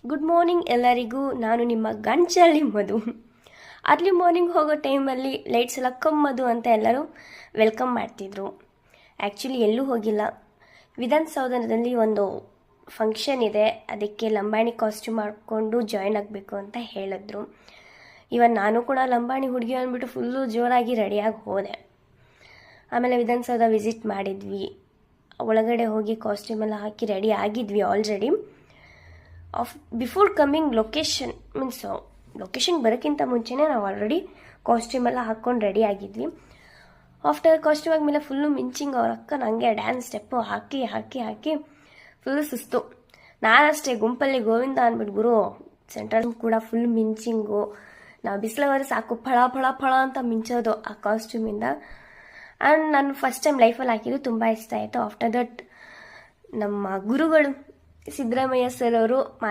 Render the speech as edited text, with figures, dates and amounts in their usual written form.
Good morning ಎಲ್ಲರಿಗೂ. ನಾನು ನಿಮ್ಮ ಗಂಚಳ್ಳಿ ಮಧು. ಅರ್ಲಿ ಮಾರ್ನಿಂಗ್ ಹೋಗೋ ಟೈಮಲ್ಲಿ ಲೈಟ್ಸ್ ಎಲ್ಲ ಕಮ್ಮದು ಅಂತ ಎಲ್ಲರೂ ವೆಲ್ಕಮ್ ಮಾಡ್ತಿದ್ರು. ಆ್ಯಕ್ಚುಲಿ ಎಲ್ಲೂ ಹೋಗಿಲ್ಲ. ವಿಧಾನಸೌಧದಲ್ಲಿ ಒಂದು ಫಂಕ್ಷನ್ ಇದೆ, ಅದಕ್ಕೆ ಲಂಬಾಣಿ ಕಾಸ್ಟ್ಯೂಮ್ ಮಾಡಿಕೊಂಡು ಜಾಯ್ನ್ ಆಗಬೇಕು ಅಂತ ಹೇಳಿದ್ರು. ಇವನ್ ನಾನು ಕೂಡ ಲಂಬಾಣಿ ಹುಡುಗಿ ಅಂದ್ಬಿಟ್ಟು ಫುಲ್ಲು ಜೋರಾಗಿ ರೆಡಿಯಾಗಿ ಹೋದೆ. ಆಮೇಲೆ ವಿಧಾನಸೌಧ ವಿಸಿಟ್ ಮಾಡಿದ್ವಿ. ಒಳಗಡೆ ಹೋಗಿ ಕಾಸ್ಟ್ಯೂಮ್ ಎಲ್ಲ ಹಾಕಿ ರೆಡಿ ಆಗಿದ್ವಿ already. Before coming location location ಬರೋಕ್ಕಿಂತ ಮುಂಚೆನೇ ನಾವು ಆಲ್ರೆಡಿ ಕಾಸ್ಟ್ಯೂಮ್ ಎಲ್ಲ ಹಾಕ್ಕೊಂಡು ರೆಡಿ ಆಗಿದ್ವಿ. ಆಫ್ಟರ್ ಕಾಸ್ಟ್ಯೂಮ್ ಆದಮೇಲೆ ಫುಲ್ಲು ಮಿಂಚಿಂಗ್. ಅವ್ರ ಅಕ್ಕ ನನಗೆ ಡ್ಯಾನ್ಸ್ ಸ್ಟೆಪ್ಪು ಹಾಕಿ ಹಾಕಿ ಹಾಕಿ ಫುಲ್ಲು ಸುಸ್ತು. ನಾನಷ್ಟೇ ಗುಂಪಲ್ಲಿ ಗೋವಿಂದ ಅಂದ್ಬಿಟ್ಟು ಗುರು ಸೆಂಟ್ರಲ್ ಕೂಡ ಫುಲ್ ಮಿಂಚಿಂಗು. ನಾವು ಬಿಸಿಲವರೆ ಸಾಕು ಫಳ ಫಳ ಫಳ ಅಂತ ಮಿಂಚೋದು ಆ ಕಾಸ್ಟ್ಯೂಮಿಂದ. ಆ್ಯಂಡ್ ನಾನು ಫಸ್ಟ್ ಟೈಮ್ ಲೈಫಲ್ಲಿ ಹಾಕಿದ್ದು ತುಂಬ ಇಷ್ಟ ಆಯಿತು. ಆಫ್ಟರ್ ದಟ್ ನಮ್ಮ ಗುರುಗಳು ಸಿದ್ದರಾಮಯ್ಯ ಸರ್ ಅವರು